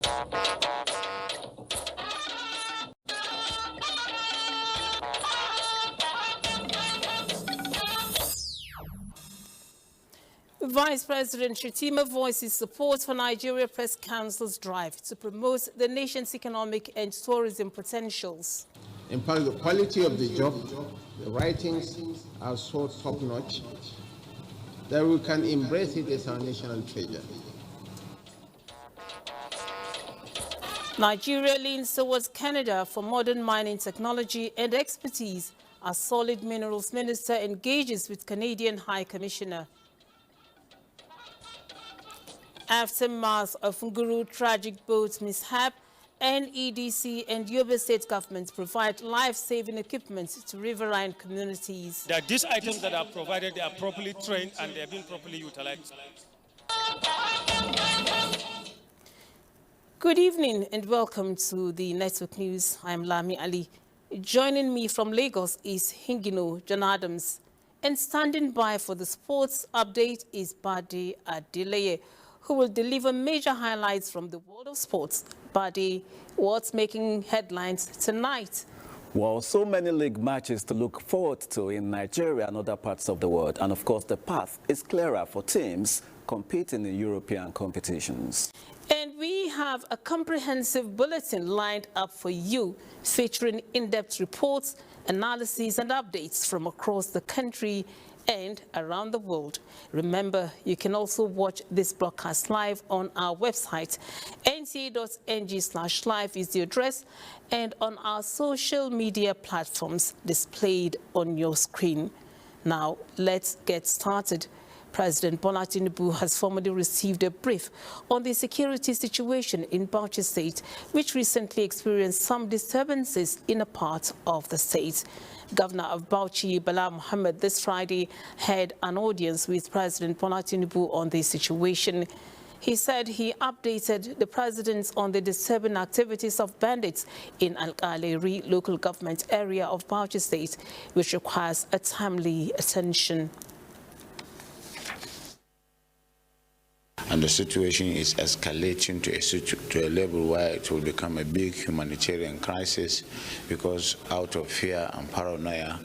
Vice President Shetima voices support for Nigeria Press Council's drive to promote the nation's economic and tourism potentials. In fact, the quality of the job, the writings are so top-notch that we can embrace it as our national treasure. Nigeria leans towards Canada for modern mining technology and expertise as Solid Minerals Minister engages with Canadian High Commissioner. Aftermath of Nguru tragic boat mishap, NEDC and Yobe state governments provide life-saving equipment to riverine communities. That these items that are provided, they are properly trained and they are being properly utilized. Good evening and welcome to the Network News. I'm Lami Ali. Joining me from Lagos is Hingino John Adams. And standing by for the sports update is Bade Adeleye, who will deliver major highlights from the world of sports. Bade, what's making headlines tonight? Well, so many league matches to look forward to in Nigeria and other parts of the world. And of course, the path is clearer for teams competing in European competitions. And we have a comprehensive bulletin lined up for you, featuring in-depth reports, analyses, and updates from across the country and around the world. Remember, you can also watch this broadcast live on our website. nta.ng/live is the address, and on our social media platforms displayed on your screen. Now, let's get started. President Bola Tinubu has formally received a brief on the security situation in Bauchi State, which recently experienced some disturbances in a part of the state. Governor of Bauchi, Bala Mohammed, this Friday had an audience with President Bola Tinubu on the situation. He said he updated the president on the disturbing activities of bandits in Al-Aleri local government area of Bauchi State, which requires a timely attention. And the situation is escalating to a level where it will become a big humanitarian crisis, because out of fear and paranoia,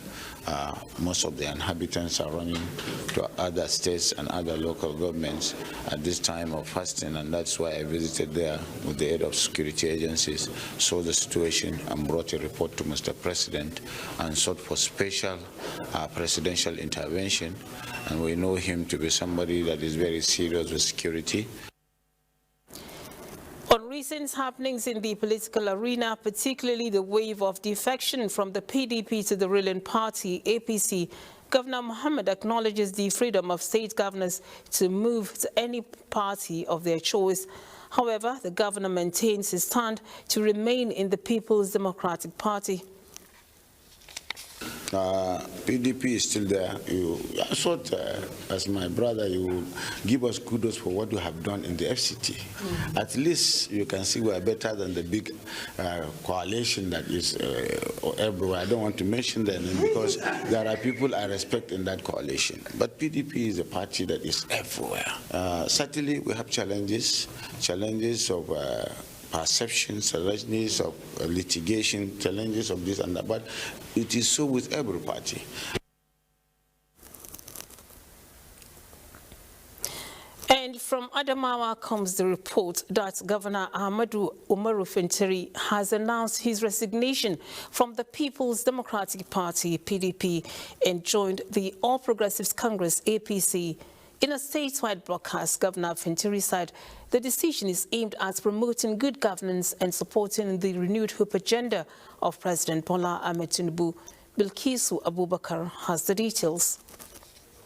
most of the inhabitants are running to other states and other local governments at this time of fasting, and that's why I visited there with the aid of security agencies, saw the situation and brought a report to Mr. President and sought for special presidential intervention. And we know him to be somebody that is very serious with security. On recent happenings in the political arena, particularly the wave of defection from the PDP to the ruling party, APC, Governor Mohammed acknowledges the freedom of state governors to move to any party of their choice. However, the governor maintains his stand to remain in the People's Democratic Party. PDP is still there. I thought, as my brother, you will give us kudos for what you have done in the FCT. At least you can see we are better than the big coalition that is everywhere. I don't want to mention their name because there are people I respect in that coalition. But PDP is a party that is everywhere. Certainly, we have challenges of perceptions, challenges of litigation, challenges of this and that, but it is so with every party. And from Adamawa comes the report that Governor Ahmadu Umaru Fintiri has announced his resignation from the People's Democratic Party, PDP, and joined the All Progressives Congress, APC. In a statewide broadcast, Governor Fintiri said the decision is aimed at promoting good governance and supporting the renewed hope agenda of President Bola Ahmed Tinubu. Bilkisu Abubakar has the details.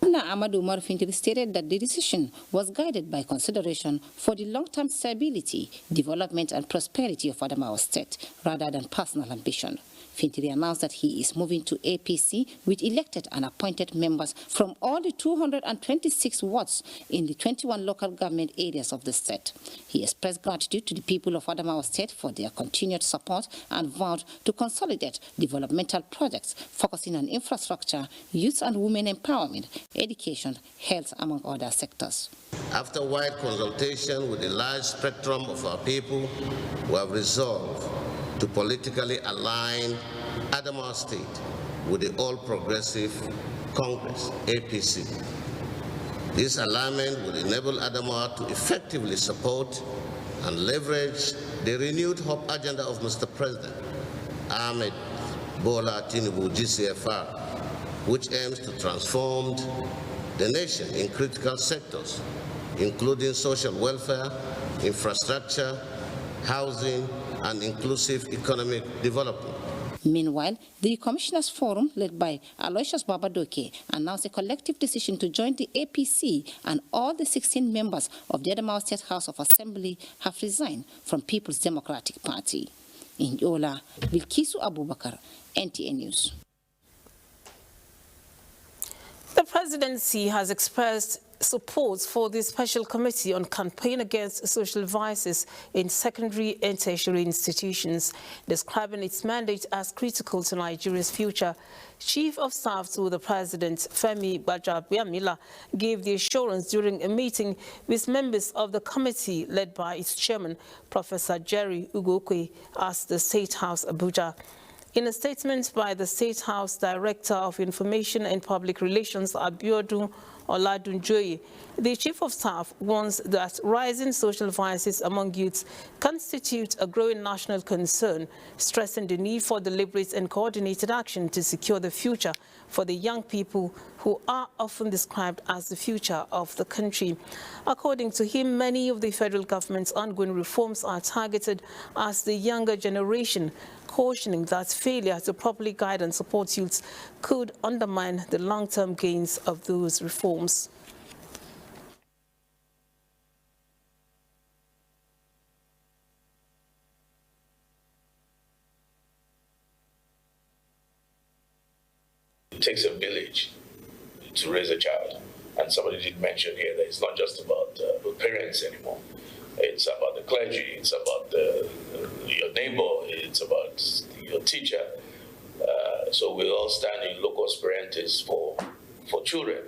Governor Ahmadu Umar Fintiri stated that the decision was guided by consideration for the long-term stability, development and prosperity of Adamawa State, rather than personal ambition. Fintiri announced that he is moving to APC with elected and appointed members from all the 226 wards in the 21 local government areas of the state. He expressed gratitude to the people of Adamawa State for their continued support and vowed to consolidate developmental projects focusing on infrastructure, youth and women empowerment, education, health, among other sectors. After wide consultation with a large spectrum of our people, we have resolved to politically align Adamawa State with the All Progressive Congress, APC. This alignment will enable Adamawa to effectively support and leverage the renewed hope agenda of Mr. President Ahmed Bola Tinubu GCFR, which aims to transform the nation in critical sectors, including social welfare, infrastructure, housing, and inclusive economic development. Meanwhile, the Commissioners Forum, led by Aloysius Babadoke, announced a collective decision to join the APC, and all the 16 members of the Adamawa State House of Assembly have resigned from People's Democratic Party. In Yola, Bilkisu Abubakar, NTA News. The presidency has expressed support for the Special Committee on Campaign Against Social Vices in Secondary and Tertiary Institutions, describing its mandate as critical to Nigeria's future. Chief of Staff to the President, Femi Gbajabiamila, gave the assurance during a meeting with members of the committee led by its chairman, Professor Jerry Ugokwe, at the State House, Abuja. In a statement by the State House Director of Information and Public Relations, Abiodun Oladunjoye, the Chief of Staff warns that rising social vices among youths constitute a growing national concern, stressing the need for deliberate and coordinated action to secure the future for the young people who are often described as the future of the country. According to him, many of the federal government's ongoing reforms are targeted at the younger generation, cautioning that failure to properly guide and support youths could undermine the long-term gains of those reforms. It takes a village to raise a child. And somebody did mention here that it's not just about the parents anymore. It's about the clergy, it's about your neighbor, it's about your teacher. So we all stand in locus parentis for children,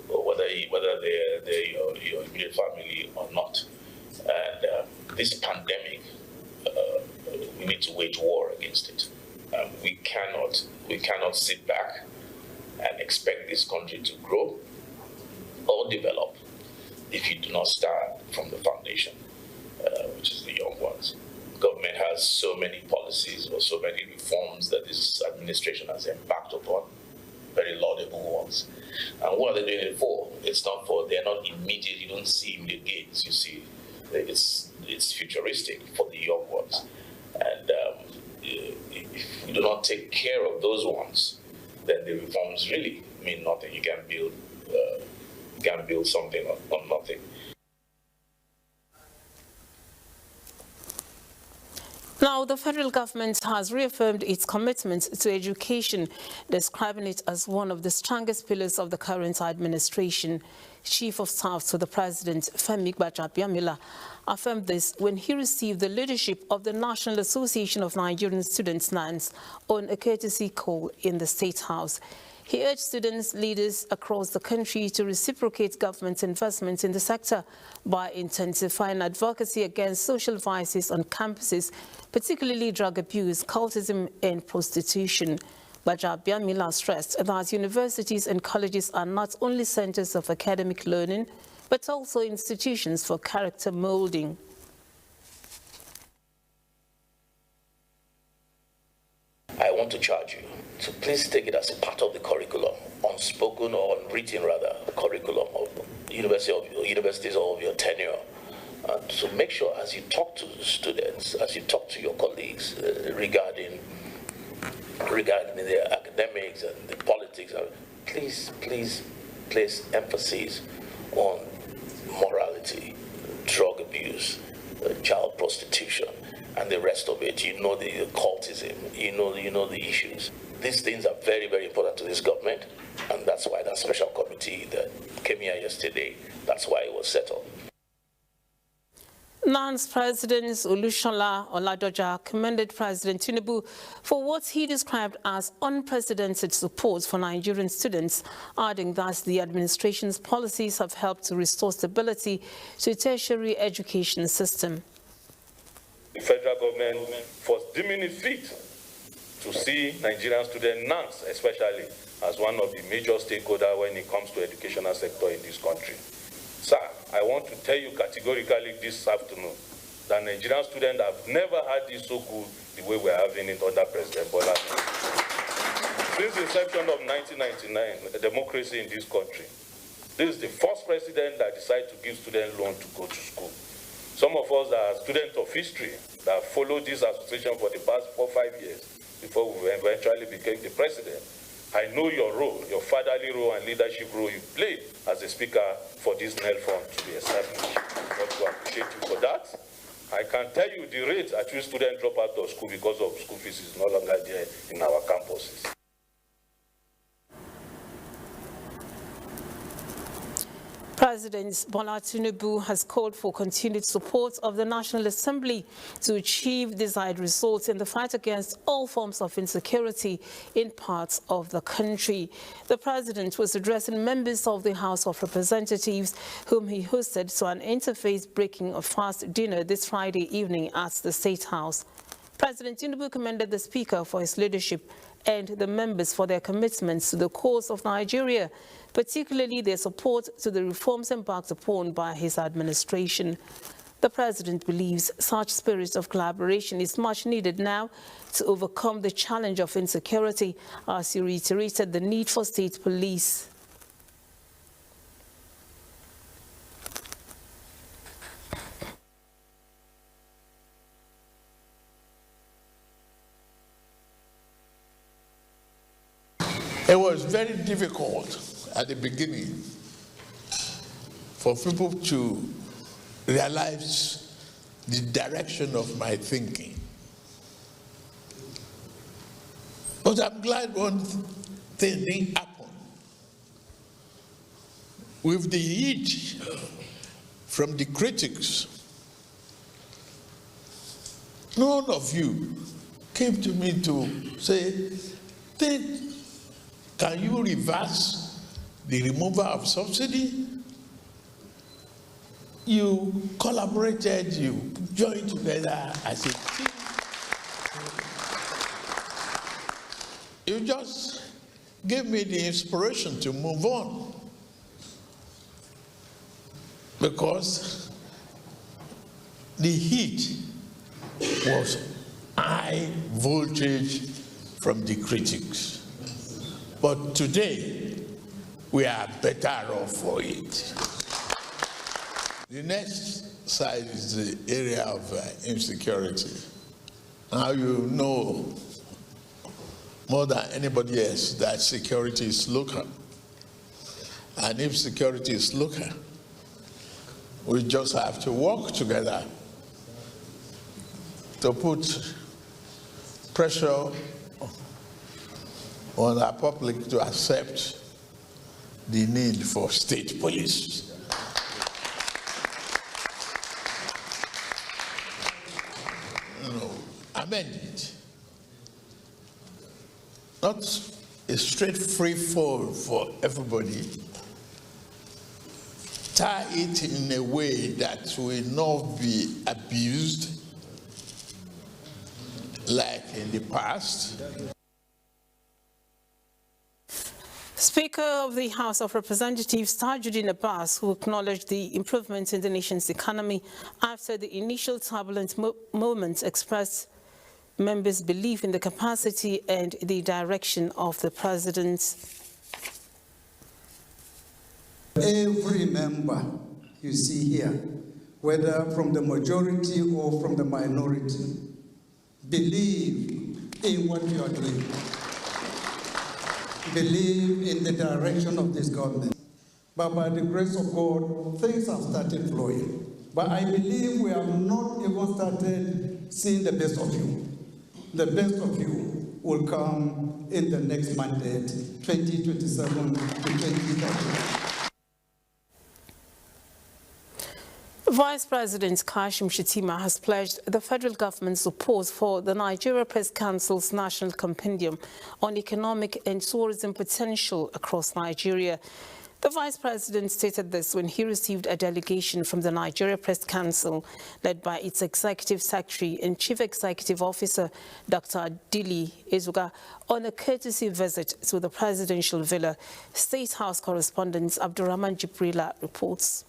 whether they're your immediate family or not. And this pandemic, we need to wage war against it. We cannot sit back and expect this country to grow or develop if you do not start from the foundation, which is the young ones. Government has so many policies or so many reforms that this administration has embarked upon, very laudable ones. And what are they doing it for? It's not for, they're not immediate, you don't see immediate gains, you see. It's futuristic for the young ones. And if you do not take care of those ones, then the reforms really mean nothing. You can't build something on nothing. Now, the federal government has reaffirmed its commitment to education, describing it as one of the strongest pillars of the current administration. Chief of Staff to the President, Femi Gbajabiamila, affirmed this when he received the leadership of the National Association of Nigerian Students, NANS, on a courtesy call in the State House. He urged students leaders across the country to reciprocate government investment in the sector by intensifying advocacy against social vices on campuses, particularly drug abuse, cultism and prostitution. Gbajabiamila stressed that universities and colleges are not only centers of academic learning, but also institutions for character molding. I want to charge you to please take it as a part of the curriculum, unspoken or unwritten rather, curriculum of universities or of your tenure. So make sure as you talk to students, as you talk to your colleagues regarding their academics and the politics, please place emphasis on morality, drug abuse, child prostitution, and the rest of it. You know the cultism, you know the issues. These things are very, very important to this government, and that's why that special committee that came here yesterday, that's why it was set up. NAN's President Olusola Oladoja commended President Tinubu for what he described as unprecedented support for Nigerian students, adding that the administration's policies have helped to restore stability to the tertiary education system. The federal government was deeming it fit to see Nigerian students, NANs especially, as one of the major stakeholders when it comes to educational sector in this country. Sir, I want to tell you categorically this afternoon that Nigerian students have never had this so good the way we're having it under President Bola. Since the inception of 1999, a democracy in this country, this is the first president that decided to give students loan to go to school. Some of us that are students of history that followed this association for the past 4 or 5 years before we eventually became the president, I know your role, your fatherly role and leadership role you played as a speaker for this NEL fund to be established. I want to appreciate you for that. I can tell you the rate at which students drop out of school because of school fees is no longer there in our campuses. President Bola Tinubu has called for continued support of the National Assembly to achieve desired results in the fight against all forms of insecurity in parts of the country. The president was addressing members of the House of Representatives, whom he hosted to an interfaith-breaking fast dinner this Friday evening at the State House. President Tinubu commended the Speaker for his leadership and the members for their commitments to the cause of Nigeria, particularly their support to the reforms embarked upon by his administration. The president believes such spirit of collaboration is much needed now to overcome the challenge of insecurity, as he reiterated the need for state police. It was very difficult at the beginning for people to realize the direction of my thinking. But I'm glad one thing didn't happen. With the heat from the critics, none of you came to me to say, can you reverse the removal of subsidy? You collaborated, you joined together as a team. You just gave me the inspiration to move on. Because the heat was high voltage from the critics. But today, we are better off for it. The next side is the area of insecurity. Now you know more than anybody else that security is local. And if security is local, we just have to work together to put pressure on our public to accept the need for state police. Amend it. Not a straight free fall for everybody. Tie it in a way that will not be abused like in the past. Speaker of the House of Representatives Tajuddin Abbas, who acknowledged the improvement in the nation's economy after the initial turbulent moment, expressed members' belief in the capacity and the direction of the president. Every member you see here, whether from the majority or from the minority, believe in what you are doing. Believe in the direction of this government. But by the grace of God, things have started flowing. But I believe we have not even started seeing the best of you. The best of you will come in the next mandate, 2027 to 2030. Vice President Kashim Shettima has pledged the federal government's support for the Nigeria Press Council's National Compendium on Economic and Tourism Potential across Nigeria. The Vice President stated this when he received a delegation from the Nigeria Press Council, led by its Executive Secretary and Chief Executive Officer, Dr. Dili Ezuga, on a courtesy visit to the Presidential Villa. State House correspondent Abdurrahman Jibrila reports.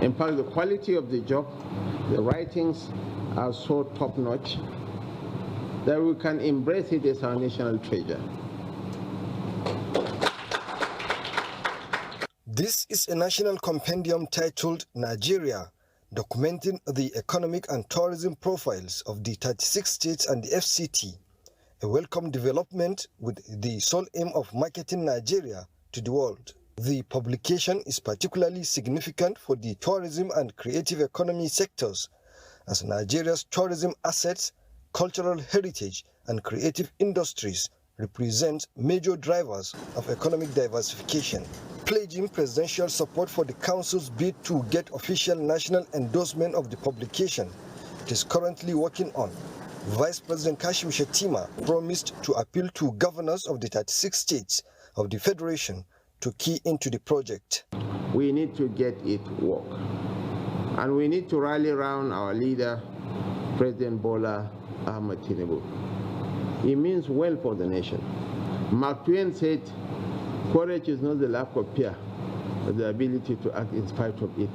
In fact, the quality of the job, the writings are so top-notch that we can embrace it as our national treasure. This is a national compendium titled Nigeria, documenting the economic and tourism profiles of the 36 states and the FCT, a welcome development with the sole aim of marketing Nigeria to the world. The publication is particularly significant for the tourism and creative economy sectors, as Nigeria's tourism assets, cultural heritage, and creative industries represent major drivers of economic diversification. Pledging presidential support for the Council's bid to get official national endorsement of the publication, it is currently working on. Vice President Kashim Shettima promised to appeal to governors of the 36 states of the Federation to key into the project. We need to get it work. And we need to rally around our leader, President Bola Ahmed Tinubu. It means well for the nation. Mark Twain said, courage is not the lack of fear, but the ability to act in spite of it.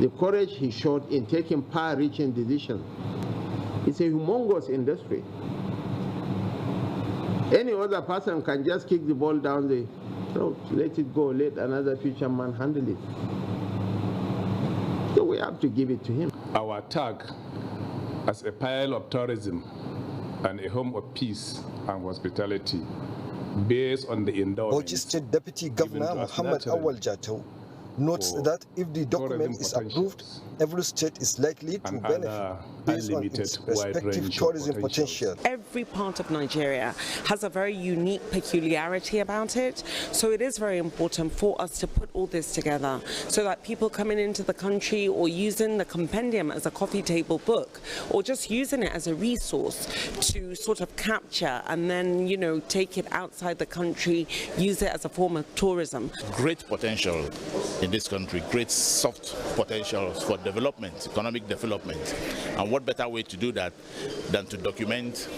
The courage he showed in taking far-reaching decisions. It's a humongous industry. Any other person can just kick the ball down the throat, let it go, let another fisherman handle it. So we have to give it to him. Our tag as a pile of tourism and a home of peace and hospitality, based on the endowment. Bauchi State Deputy Governor Muhammad Awal Jatau notes that if the document is approved, every state is likely to benefit based on its respective tourism potential. Every part of Nigeria has a very unique peculiarity about it, so it is very important for us to put all this together so that people coming into the country or using the compendium as a coffee table book or just using it as a resource to sort of capture and then, you know, take it outside the country, use it as a form of tourism. Great potential in this country, great soft potential for development, economic development. And what better way to do that than to document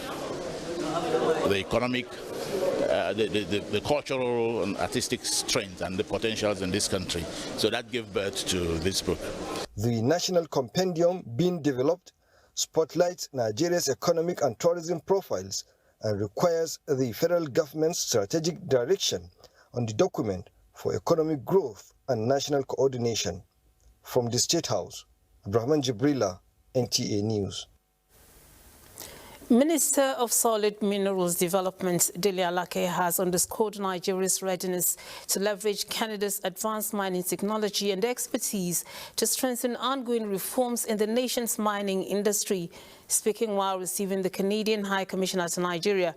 the economic, the cultural and artistic strength and the potentials in this country. So that gave birth to this book. The National Compendium being developed spotlights Nigeria's economic and tourism profiles and requires the federal government's strategic direction on the document for economic growth and national coordination. From the State House, Abdurrahman Jibrila, NTA News. Minister of Solid Minerals Development, Dele Alake, has underscored Nigeria's readiness to leverage Canada's advanced mining technology and expertise to strengthen ongoing reforms in the nation's mining industry. Speaking while receiving the Canadian High Commissioner to Nigeria,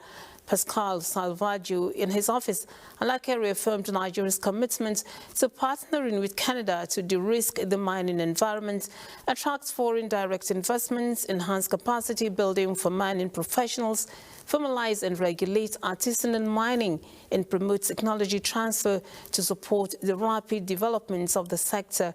Pascal Salvaggio, in his office, Alake reaffirmed Nigeria's commitment to partnering with Canada to de-risk the mining environment, attract foreign direct investments, enhance capacity building for mining professionals, formalize and regulate artisanal mining, and promote technology transfer to support the rapid developments of the sector.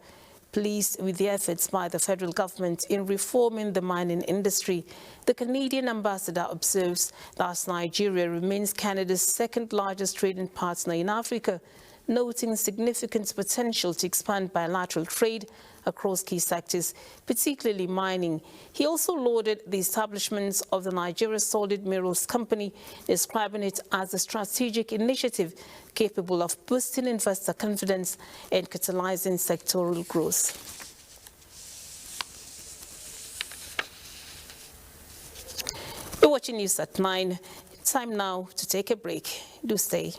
Pleased with the efforts by the federal government in reforming the mining industry, the Canadian ambassador observes that Nigeria remains Canada's second-largest trading partner in Africa, noting significant potential to expand bilateral trade across key sectors, particularly mining. He also lauded the establishment of the Nigeria Solid Minerals Company, describing it as a strategic initiative capable of boosting investor confidence and catalyzing sectoral growth. You're watching News at 9. Time now to take a break. Do stay.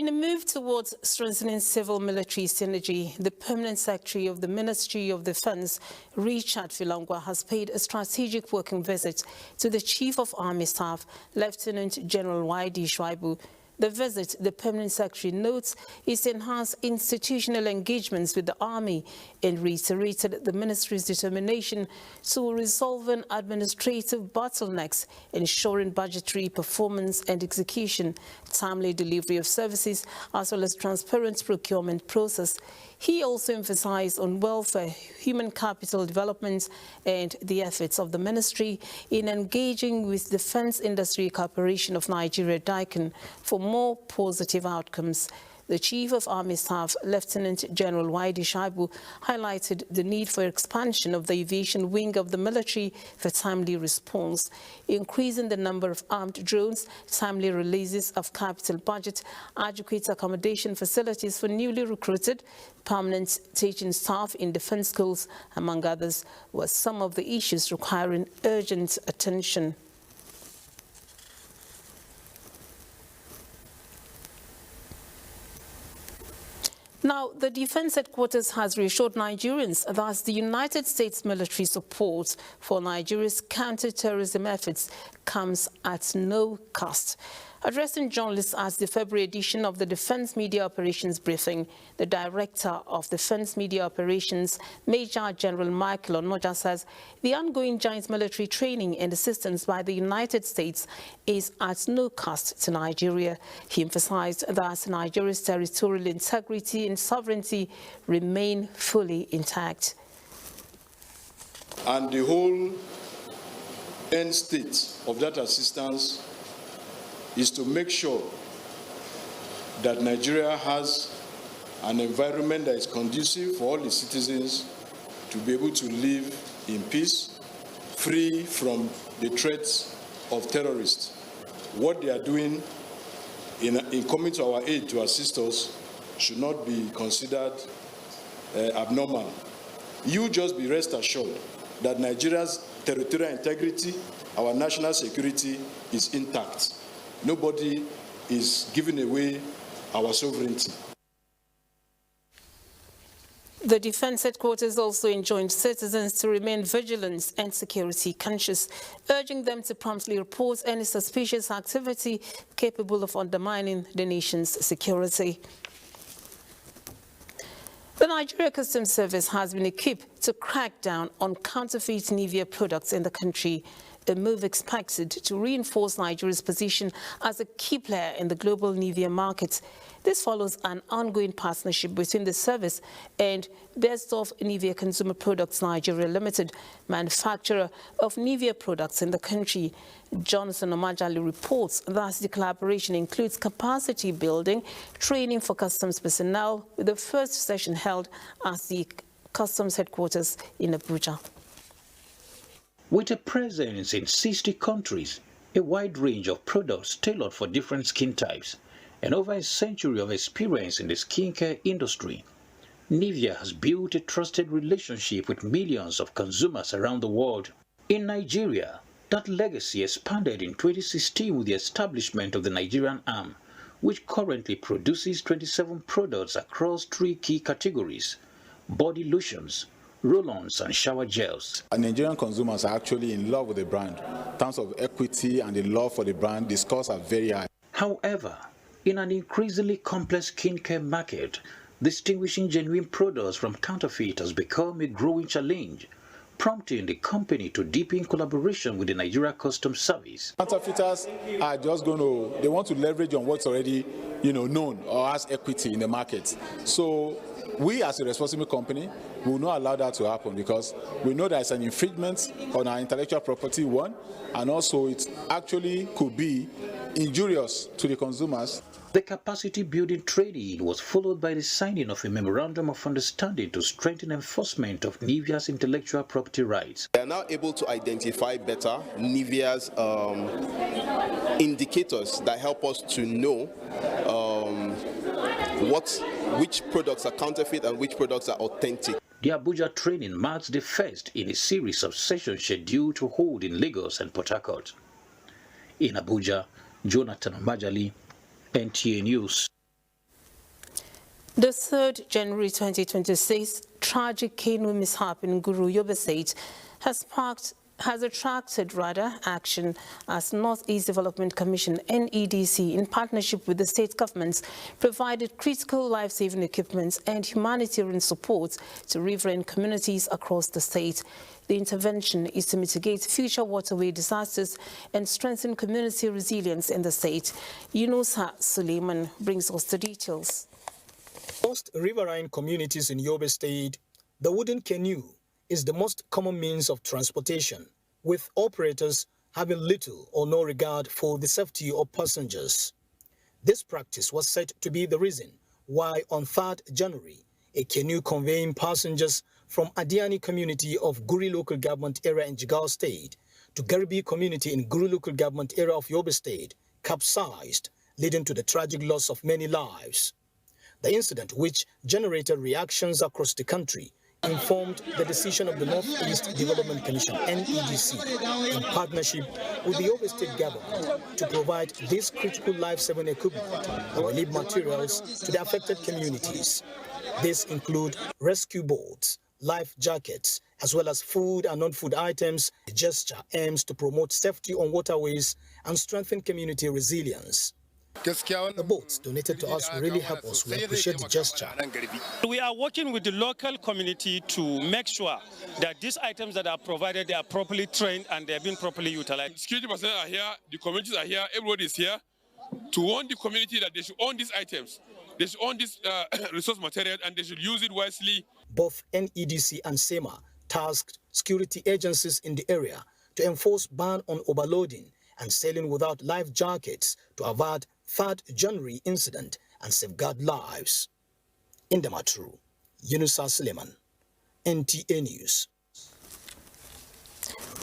In a move towards strengthening civil-military synergy, the Permanent Secretary of the Ministry of Defense, Richard Filangwa, has paid a strategic working visit to the Chief of Army Staff, Lieutenant General Y.D. Shuaibu. The visit, the Permanent Secretary notes, is to enhance institutional engagements with the Army and reiterated the Ministry's determination to resolving administrative bottlenecks, ensuring budgetary performance and execution, timely delivery of services, as well as transparent procurement process. He also emphasized on welfare, human capital development, and the efforts of the ministry in engaging with Defense Industry Corporation of Nigeria, DICON, for more positive outcomes. The Chief of Army Staff, Lieutenant General Y.D. Shuaibu, highlighted the need for expansion of the aviation wing of the military for timely response, increasing the number of armed drones, timely releases of capital budget, adequate accommodation facilities for newly recruited permanent teaching staff in defense schools, among others, were some of the issues requiring urgent attention. Now, the Defense Headquarters has reassured Nigerians that the United States military support for Nigeria's counter-terrorism efforts comes at no cost. Addressing journalists at the February edition of the Defense Media Operations Briefing, the Director of Defense Media Operations, Major General Michael Onoja, says the ongoing joint military training and assistance by the United States is at no cost to Nigeria. He emphasized that Nigeria's territorial integrity and sovereignty remain fully intact. And the whole end state of that assistance is to make sure that Nigeria has an environment that is conducive for all its citizens to be able to live in peace, free from the threats of terrorists. What they are doing in coming to our aid to assist us should not be considered abnormal. You just be rest assured that Nigeria's territorial integrity, our national security is intact. Nobody is giving away our sovereignty. The Defense Headquarters also enjoined citizens to remain vigilant and security conscious, urging them to promptly report any suspicious activity capable of undermining the nation's security. The Nigeria Customs Service has been equipped to crack down on counterfeit Nivea products in the country, a move expected to reinforce Nigeria's position as a key player in the global Nivea market. This follows an ongoing partnership between the service and Best of Nivea Consumer Products Nigeria Limited, manufacturer of Nivea products in the country. Johnson Omajali reports that the collaboration includes capacity building, training for customs personnel, with the first session held at the Customs Headquarters in Abuja. With a presence in 60 countries, a wide range of products tailored for different skin types, and over a century of experience in the skincare industry, Nivea has built a trusted relationship with millions of consumers around the world. In Nigeria, that legacy expanded in 2016 with the establishment of the Nigerian arm, which currently produces 27 products across 3 key categories: body lotions, roll-ons and shower gels. Nigerian consumers are actually in love with the brand. In terms of equity and the love for the brand, the scores are very high. However, in an increasingly complex skincare market, distinguishing genuine products from counterfeit has become a growing challenge, prompting the company to deepen collaboration with the Nigeria Customs Service. Counterfeiters are just they want to leverage on what's already, known or has equity in the market. So we as a responsible company will not allow that to happen, because we know there's an infringement on our intellectual property, one, and also it actually could be injurious to the consumers. The capacity building training was followed by the signing of a memorandum of understanding to strengthen enforcement of Nivea's intellectual property rights. They are now able to identify better Nivea's indicators that help us to know which products are counterfeit and which products are authentic. The Abuja training marks the first in a series of sessions scheduled to hold in Lagos and Port Harcourt. In Abuja, Jonathan Omajali, NTA News. The 3rd January 2026 tragic canoe mishap in Guru, Yobe State has attracted action as Northeast Development Commission (NEDC) in partnership with the state governments provided critical life-saving equipment and humanitarian support to riverine communities across the state. The intervention is to mitigate future waterway disasters and strengthen community resilience in the state. Yunusa Suleiman brings us the details. Most riverine communities in Yobe State, the wooden canoe is the most common means of transportation, with operators having little or no regard for the safety of passengers. This practice was said to be the reason why on 3rd January, a canoe conveying passengers from Adiani community of Guri local government area in Jigawa State to Garbi community in Guri local government area of Yobe State capsized, leading to the tragic loss of many lives. The incident, which generated reactions across the country, informed the decision of the Northeast Development Commission (NEDC) in partnership with the Yobe State government to provide this critical life-saving equipment and relief materials to the affected communities. These include rescue boats, life jackets, as well as food and non-food items. The gesture aims to promote safety on waterways and strengthen community resilience. The boats donated to us will really help us. We appreciate the gesture. We are working with the local community to make sure that these items that are provided, they are properly trained and they are being properly utilized. Security personnel are here, the communities are here, everybody is here to warn the community that they should own these items. They should own this resource material and they should use it wisely. Both NEDC and SEMA tasked security agencies in the area to enforce ban on overloading and sailing without life jackets to avert 3rd January incident and safeguard lives. In Damaturu, Yunusa Suleiman, NTA News.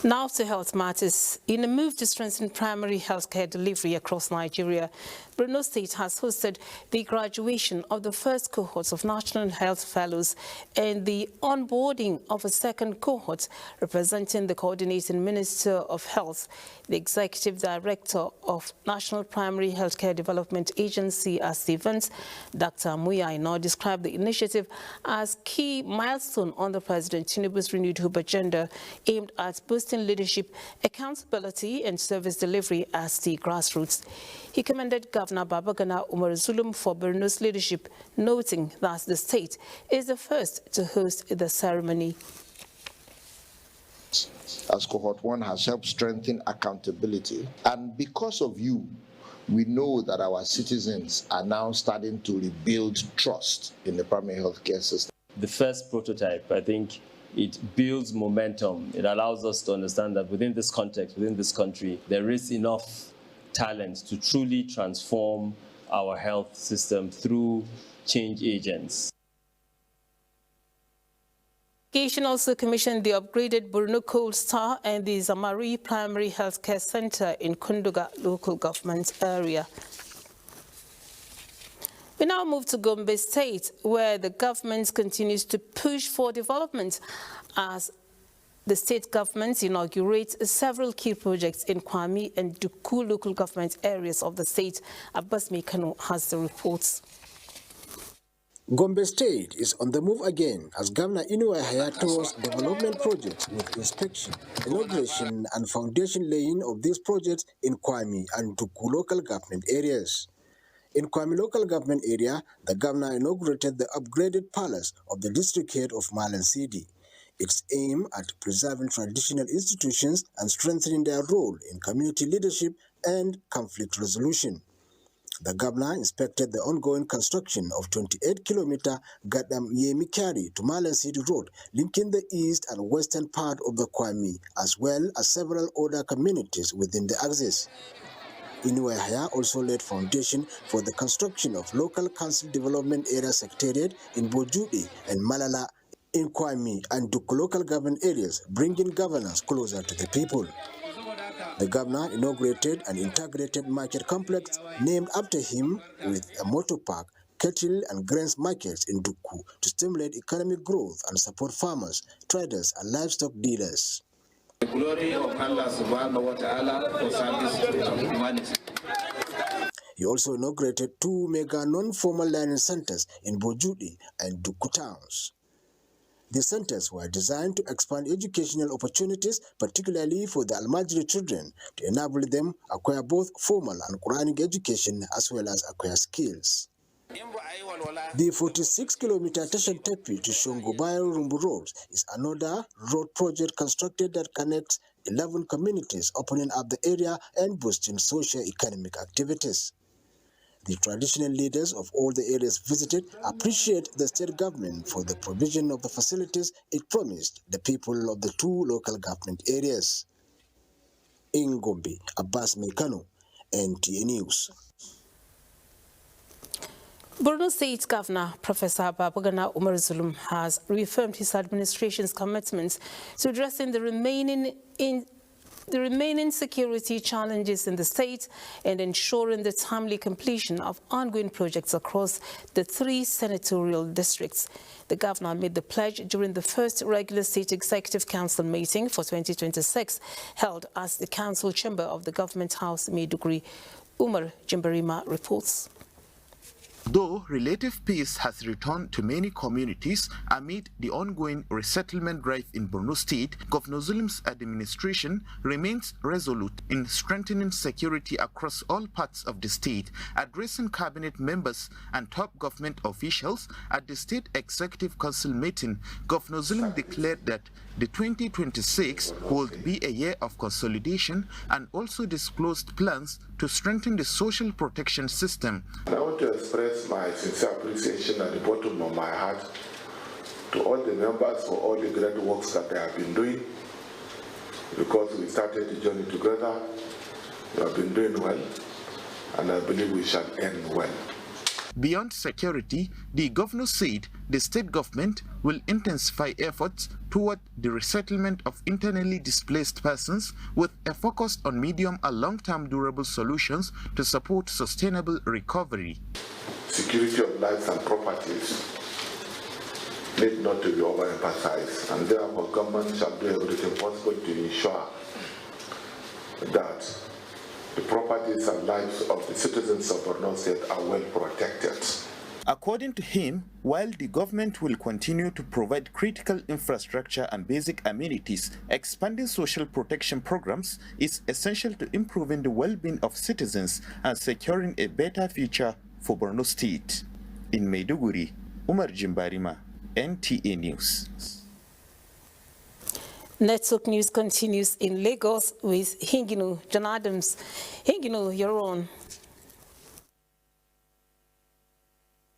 Now to health matters. In a move to strengthen primary healthcare delivery across Nigeria, Borno State has hosted the graduation of the first cohort of National Health Fellows and the onboarding of a second cohort representing the coordinating Minister of Health. The Executive Director of National Primary Healthcare Development Agency as the event, Dr. Muyaino, described the initiative as key milestone on the President Tinubu's renewed hope agenda aimed at boosting leadership, accountability and service delivery as the grassroots. He commended Governor Babagana Umar Zulum for Borno's leadership, noting that the state is the first to host the ceremony. As Cohort 1 has helped strengthen accountability, and because of you, we know that our citizens are now starting to rebuild trust in the primary healthcare system. The first prototype, I think, it builds momentum. It allows us to understand that within this context, within this country, there is enough talent to truly transform our health system through change agents. Education also commissioned the upgraded Borno Cold Star and the Zamari Primary Healthcare Center in Kunduga local government area. We now move to Gombe State, where the government continues to push for development as the state government inaugurates several key projects in Kwame and Duku local government areas of the state. Abbas Mekano has the reports. Gombe State is on the move again as Governor Inuwa Haya tours development projects with inspection, inauguration and foundation laying of these projects in Kwame and Duku local government areas. In Kwame local government area, the governor inaugurated the upgraded palace of the district head of Malan City. Its aim at preserving traditional institutions and strengthening their role in community leadership and conflict resolution. The governor inspected the ongoing construction of 28-kilometer Gadam Yemikari to Malan City Road, linking the east and western part of the Kwame, as well as several other communities within the axis. Inuwa Haya also laid foundation for the construction of local council development area secretariat in Bojudi and Malala in Kwame and Duku local government areas, bringing governance closer to the people. The governor inaugurated an integrated market complex named after him with a motor park, cattle and grains markets in Duku to stimulate economic growth and support farmers, traders and livestock dealers. The glory of Allah subhanahu wa ta'ala for service to humanity. He also inaugurated 2 mega non-formal learning centers in Bojudi and Duku towns. The centers were designed to expand educational opportunities, particularly for the Almajiri children, to enable them acquire both formal and Quranic education as well as acquire skills. The 46-kilometer Tashan Tepi to Shongobayo Rumbu Road is another road project constructed that connects 11 communities, opening up the area and boosting socio-economic activities. The traditional leaders of all the areas visited appreciate the state government for the provision of the facilities it promised the people of the 2 local government areas. In Gombe, Abbas Mekano, NTA News. Borno State Governor Professor Babagana Umar Zulum has reaffirmed his administration's commitments to addressing the remaining security challenges in the state and ensuring the timely completion of ongoing projects across the 3 senatorial districts. The governor made the pledge during the first regular State Executive Council meeting for 2026 held at the council chamber of the Government House, Maiduguri. Umar Jimbarima reports. Though relative peace has returned to many communities amid the ongoing resettlement drive in Borno State, Governor Zulum's administration remains resolute in strengthening security across all parts of the state. Addressing cabinet members and top government officials at the State Executive Council meeting, Governor Zulum declared that the 2026 would be a year of consolidation and also disclosed plans to strengthen the social protection system. I want to express my sincere appreciation at the bottom of my heart to all the members for all the great works that they have been doing, because we started the journey together. We have been doing well, and I believe we shall end well. Beyond security, the governor said the state government will intensify efforts toward the resettlement of internally displaced persons with a focus on medium and long-term durable solutions to support sustainable recovery. Security of lives and properties need not to be overemphasized, and therefore government shall do everything possible to ensure that the properties and lives of the citizens of Borno State are well protected. According to him, while the government will continue to provide critical infrastructure and basic amenities, expanding social protection programs is essential to improving the well-being of citizens and securing a better future for Borno State. In Maiduguri, Umar Jimbarima, NTA News. Network News continues in Lagos with Hingino John Adams. Hingino, you're on.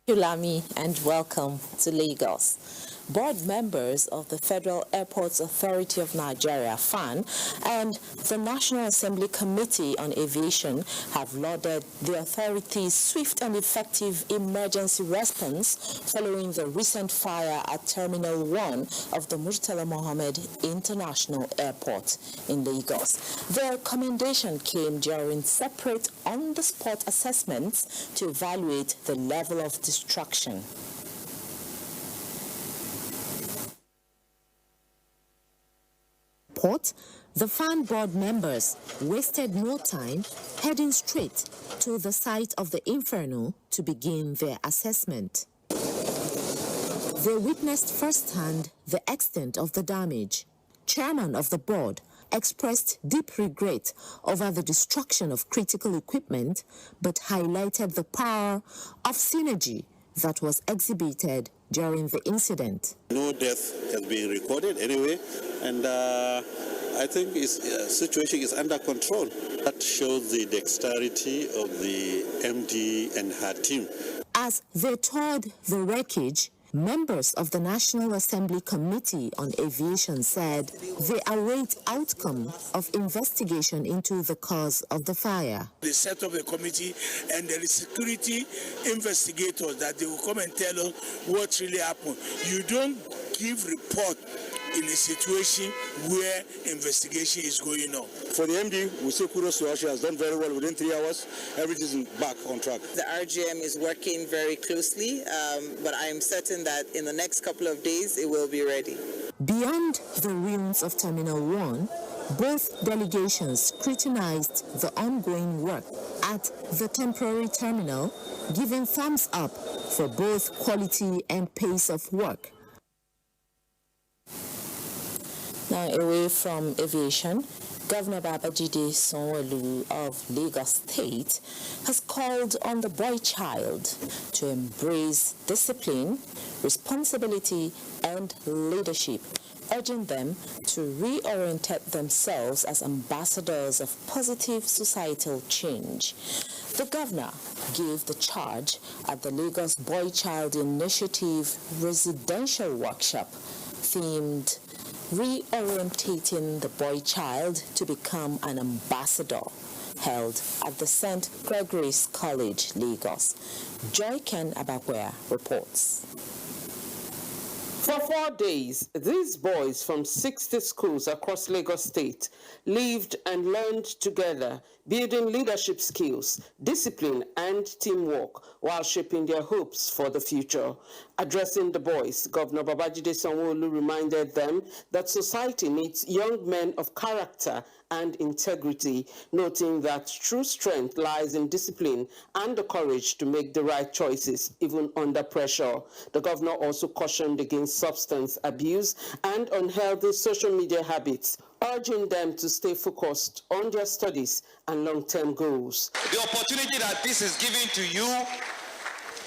Thank you, Lami, and welcome to Lagos. Board members of the Federal Airports Authority of Nigeria, FAN, and the National Assembly Committee on Aviation have lauded the authority's swift and effective emergency response following the recent fire at Terminal 1 of the Murtala Mohammed International Airport in Lagos. Their commendation came during separate on-the-spot assessments to evaluate the level of destruction. The FAN board members wasted no time heading straight to the site of the inferno to begin their assessment. They witnessed firsthand the extent of the damage. Chairman of the board expressed deep regret over the destruction of critical equipment, but highlighted the power of synergy that was exhibited during the incident. No death has been recorded anyway, and I think the situation is under control. That shows the dexterity of the MD and her team. As they toured the wreckage, members of the National Assembly Committee on Aviation said they await outcome of investigation into the cause of the fire. They set up a committee and there is security investigators that they will come and tell us what really happened. You don't give report in a situation where investigation is going on. For the MD, we say kudos to her. She has done very well within 3 hours. Everything is back on track. The RGM is working very closely, but I am certain that in the next couple of days it will be ready. Beyond the ruins of Terminal 1, both delegations scrutinized the ongoing work at the temporary terminal, giving thumbs up for both quality and pace of work. Now, away from aviation, Governor Babajide Sanwo-Olu of Lagos State has called on the boy child to embrace discipline, responsibility, and leadership, urging them to reorientate themselves as ambassadors of positive societal change. The governor gave the charge at the Lagos Boy Child Initiative residential workshop themed Reorientating the Boy Child to Become an Ambassador, held at the St. Gregory's College, Lagos. Joy Ken Abakwea reports. For 4 days, these boys from 60 schools across Lagos State lived and learned together, building leadership skills, discipline, and teamwork while shaping their hopes for the future. Addressing the boys, Governor Babajide Sanwo-Olu reminded them that society needs young men of character and integrity, noting that true strength lies in discipline and the courage to make the right choices, even under pressure. The governor also cautioned against substance abuse and unhealthy social media habits, urging them to stay focused on their studies and long-term goals. The opportunity that this is giving to you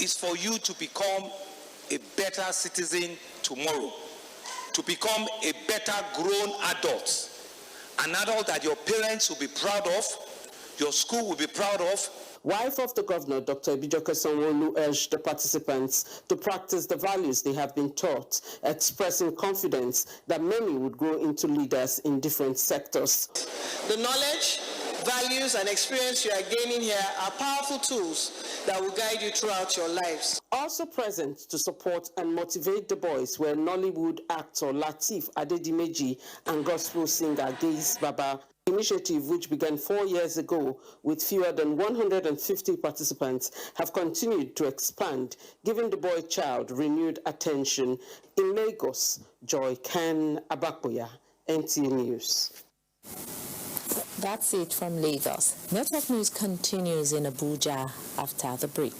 is for you to become a better citizen tomorrow, to become a better grown adult, an adult that your parents will be proud of, your school will be proud of. Wife of the governor, Dr. Abuja Sanwo-Olu, urged the participants to practice the values they have been taught, expressing confidence that many would grow into leaders in different sectors. The knowledge, values, and experience you are gaining here are powerful tools that will guide you throughout your lives. Also present to support and motivate the boys were Nollywood actor Lateef Adedimeji and gospel singer Gaze Baba. Initiative, which began 4 years ago with fewer than 150 participants, have continued to expand, giving the boy child renewed attention. In Lagos, Joy Ken Abakwea, NTA News. That's it from Lagos. Network News continues in Abuja after the break.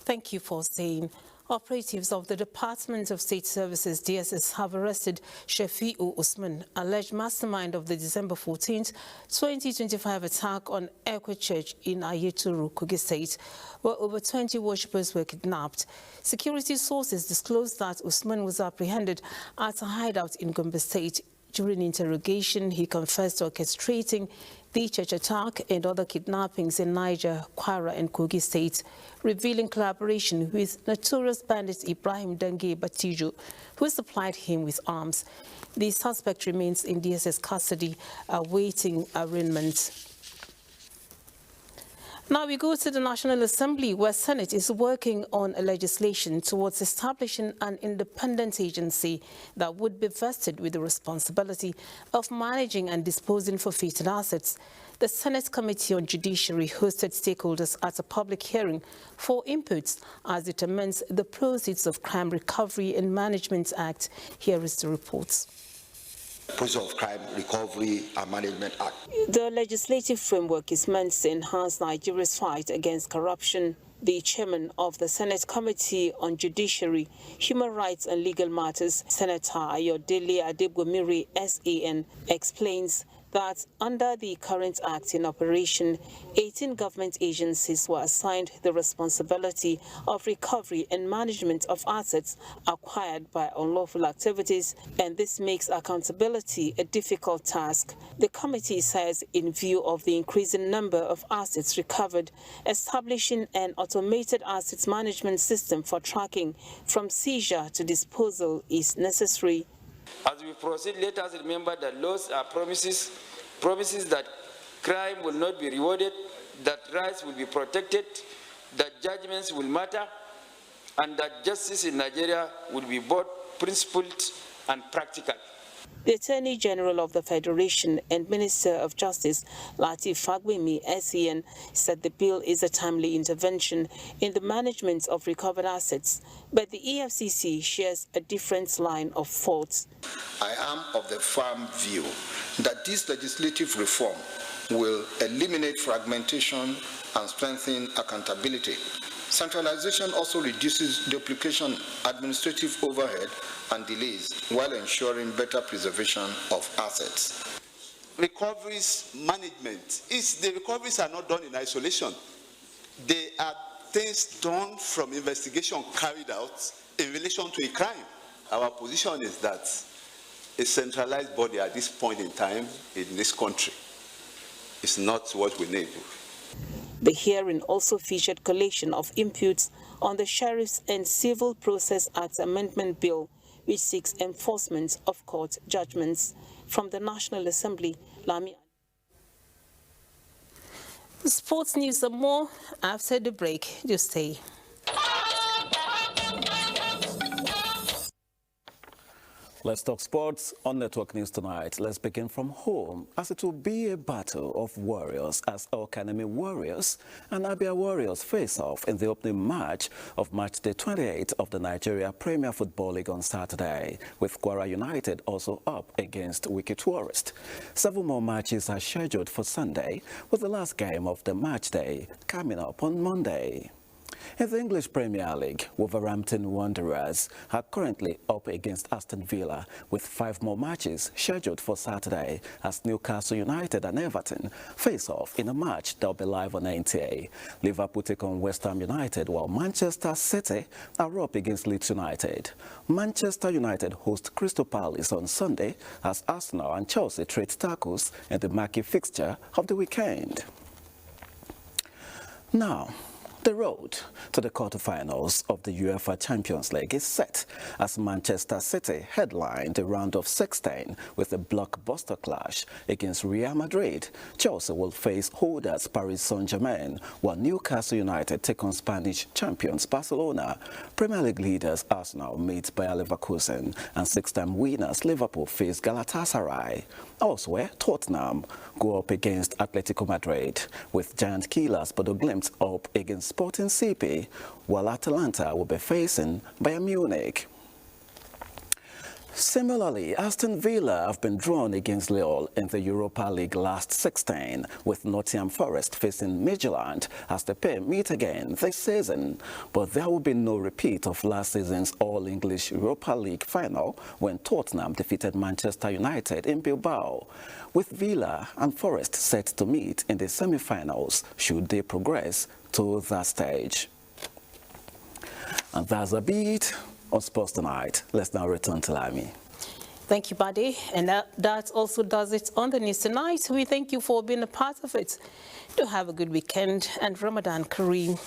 Thank you for staying. Operatives of the Department of State Services, DSS, have arrested Shafi'u Usman, alleged mastermind of the December 14th, 2025 attack on Ekwe Church in Ayeturu, Kogi State, where over 20 worshippers were kidnapped. Security sources disclosed that Usman was apprehended at a hideout in Gombe State. During interrogation, he confessed to orchestrating the church attack and other kidnappings in Niger, Kwara, and Kogi State, revealing collaboration with notorious bandit Ibrahim Dange Batijo, who supplied him with arms. The suspect remains in DSS custody, awaiting arraignment. Now we go to the National Assembly, where Senate is working on a legislation towards establishing an independent agency that would be vested with the responsibility of managing and disposing forfeited assets. The Senate Committee on Judiciary hosted stakeholders at a public hearing for inputs as it amends the Proceeds of Crime Recovery and Management Act. Here is the report. Proceeds of Crime Recovery and Management Act. The legislative framework is meant to enhance Nigeria's fight against corruption. The chairman of the Senate Committee on Judiciary, Human Rights and Legal Matters, Senator Ayodele Adebwemiri, SAN, explains that under the current act in operation, 18 government agencies were assigned the responsibility of recovery and management of assets acquired by unlawful activities, and this makes accountability a difficult task. The committee says, in view of the increasing number of assets recovered, establishing an automated assets management system for tracking from seizure to disposal is necessary. As we proceed, let us remember that laws are promises that crime will not be rewarded, that rights will be protected, that judgments will matter, and that justice in Nigeria will be both principled and practical. The Attorney General of the Federation and Minister of Justice, Lateef Fagbemi, SEN, said the bill is a timely intervention in the management of recovered assets, but the EFCC shares a different line of thought. I am of the firm view that this legislative reform will eliminate fragmentation and strengthen accountability. Centralization also reduces duplication, administrative overhead, and delays while ensuring better preservation of assets. Recoveries management the recoveries are not done in isolation. They are things done from investigation carried out in relation to a crime. Our position is that a centralized body at this point in time in this country is not what we need. The hearing also featured collation of inputs on the Sheriff's and Civil Process Act Amendment Bill, which seeks enforcement of court judgments. From the National Assembly, Lami. Sports news and more after the break. Just stay. Let's talk sports on Network News tonight. Let's begin from home, as it will be a battle of warriors as El Kanemi Warriors and Abia Warriors face off in the opening match of match day 28 of the Nigeria Premier Football League on Saturday, with Kwara United also up against Wiki Tourist. 7 more matches are scheduled for Sunday, with the last game of the match day coming up on Monday. In the English Premier League, Wolverhampton Wanderers are currently up against Aston Villa, with 5 more matches scheduled for Saturday as Newcastle United and Everton face off in a match that will be live on NTA. Liverpool take on West Ham United, while Manchester City are up against Leeds United. Manchester United host Crystal Palace on Sunday as Arsenal and Chelsea trade tackles in the marquee fixture of the weekend. Now, the road to the quarterfinals of the UEFA Champions League is set as Manchester City headline the round of 16 with a blockbuster clash against Real Madrid. Chelsea will face holders Paris Saint-Germain, while Newcastle United take on Spanish champions Barcelona. Premier League leaders Arsenal meet Bayer Leverkusen, and 6-time winners Liverpool face Galatasaray. Elsewhere, Tottenham go up against Atletico Madrid, with giant killers Bodo Glimt up against Sporting CP, while Atalanta will be facing Bayern Munich. Similarly, Aston Villa have been drawn against Lille in the Europa League last 16, with Nottingham Forest facing Midtjylland as the pair meet again this season. But there will be no repeat of last season's All-English Europa League final when Tottenham defeated Manchester United in Bilbao, with Villa and Forest set to meet in the semi-finals should they progress to that stage. And that's a bit on Sports Tonight. Let's now return to Lami. Thank you, Bade. And that also does it on the news tonight. We thank you for being a part of it. Do have a good weekend and Ramadan Kareem.